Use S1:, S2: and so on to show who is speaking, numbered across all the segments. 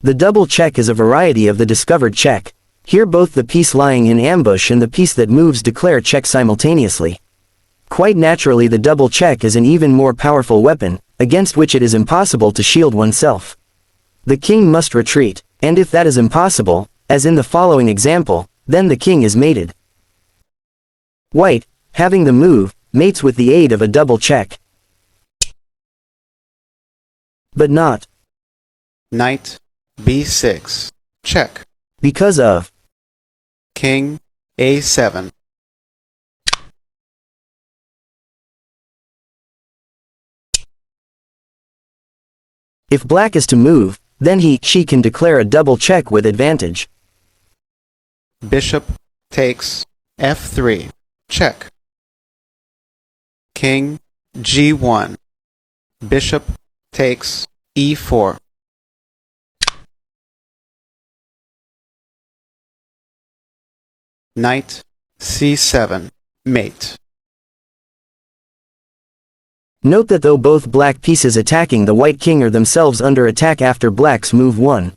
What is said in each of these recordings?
S1: The double check is a variety of the discovered check. Here both the piece lying in ambush and the piece that moves declare check simultaneously. Quite naturally the double check is an even more powerful weapon, against which it is impossible to shield oneself. The king must retreat, and if that is impossible, as in the following example, then the king is mated. White, having the move, mates with the aid of a double check. But not.
S2: Knight b6, check.
S1: Because of.
S2: King a7.
S1: If black is to move, then she can declare a double check with advantage.
S2: Bishop takes f3, check. King g1. Bishop takes e4. Knight c7, mate.
S1: Note that though both black pieces attacking the white king are themselves under attack after black's move 1.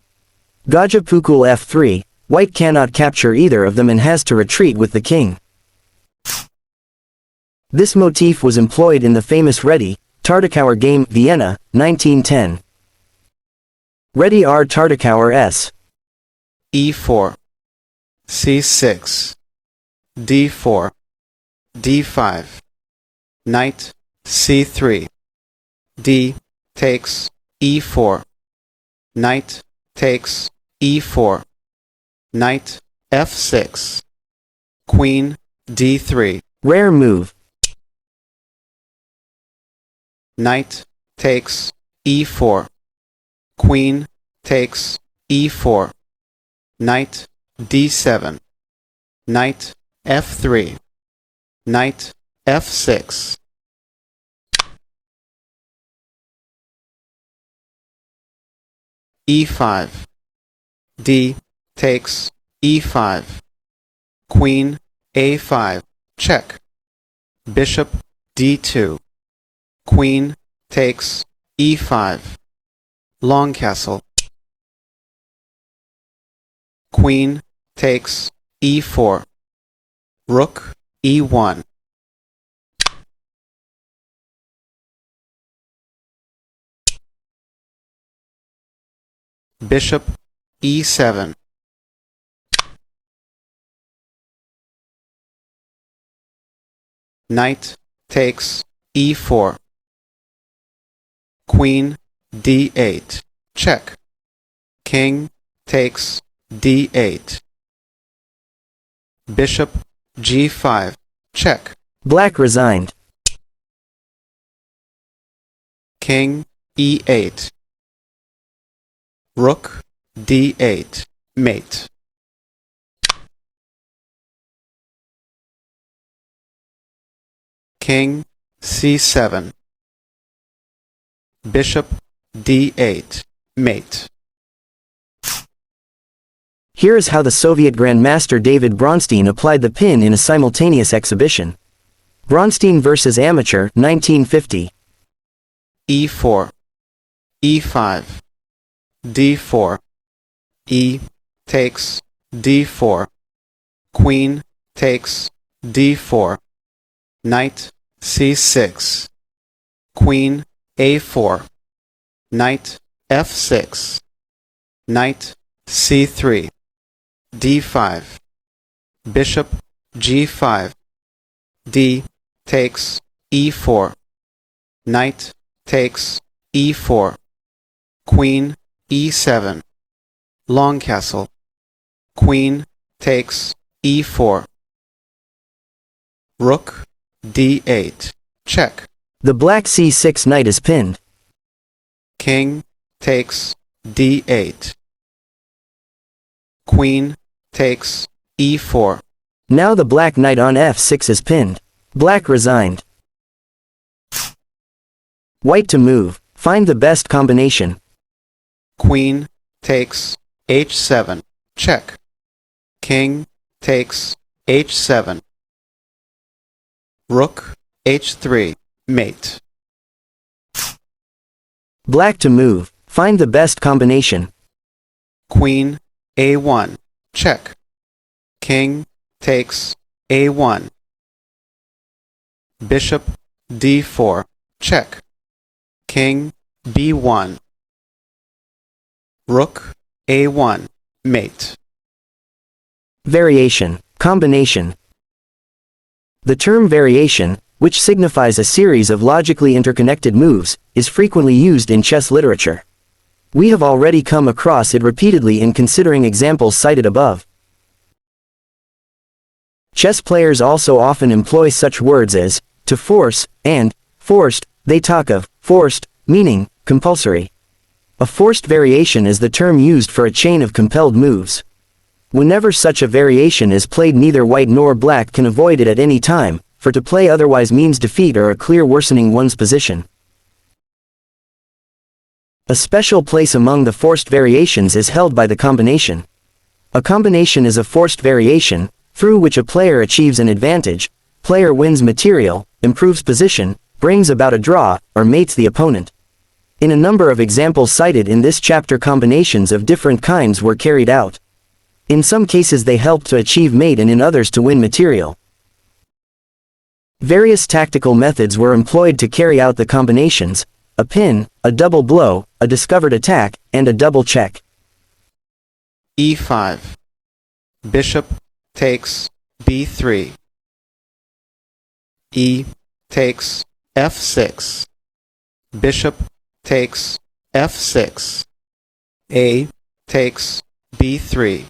S1: Gajah Pukul f3, white cannot capture either of them and has to retreat with the king. This motif was employed in the famous Ready, Tartakower game, Vienna, 1910. Ready R Tartakower S.
S2: e4. c6. d4. d5. Knight c3. d takes e4. Knight takes e4. Knight f6. Queen d3.
S1: Rare move.
S2: Knight takes e4. Queen takes e4. Knight d7. Knight f3. Knight f6. e5. d takes e5. Queen a5, check. Bishop d2. Queen takes e5. Long castle. Queen takes e4. Rook e1. Bishop e7. Knight takes e4. Queen d8, check. King takes d8. Bishop g5, check.
S1: Black resigned.
S2: King e8. Rook d8, mate. King c7. Bishop d8, mate.
S1: Here is how the Soviet Grandmaster David Bronstein applied the pin in a simultaneous exhibition. Bronstein vs. Amateur, 1950.
S2: e4. e5. d4. e takes d4. Queen takes d4. Knight c6. Queen a4. Knight f6. Knight c3. d5. Bishop g5. d takes e4. Knight takes e4. Queen e7. Long castle. Queen takes e4. Rook d8, check.
S1: The black c6 knight is pinned.
S2: King takes d8. Queen takes e4.
S1: Now the black knight on f6 is pinned. Black resigned. White to move. Find the best combination.
S2: Queen takes h7, check. King takes h7. Rook h3, mate.
S1: Black to move. Find the best combination.
S2: Queen A1, check. King takes A1. Bishop D4, check. King B1. Rook A1, mate.
S1: Variation, combination. The term variation, which signifies a series of logically interconnected moves, is frequently used in chess literature. We have already come across it repeatedly in considering examples cited above. Chess players also often employ such words as to force and forced. They talk of forced, meaning compulsory. A forced variation is the term used for a chain of compelled moves. Whenever such a variation is played, neither white nor black can avoid it at any time, for to play otherwise means defeat or a clear worsening one's position. A special place among the forced variations is held by the combination. A combination is a forced variation, through which a player achieves an advantage, player wins material, improves position, brings about a draw, or mates the opponent. In a number of examples cited in this chapter, combinations of different kinds were carried out. In some cases they helped to achieve mate, and in others to win material. Various tactical methods were employed to carry out the combinations: a pin, a double blow, a discovered attack, and a double check.
S2: E5. Bishop takes B3. E takes F6. Bishop takes F6. A takes B3.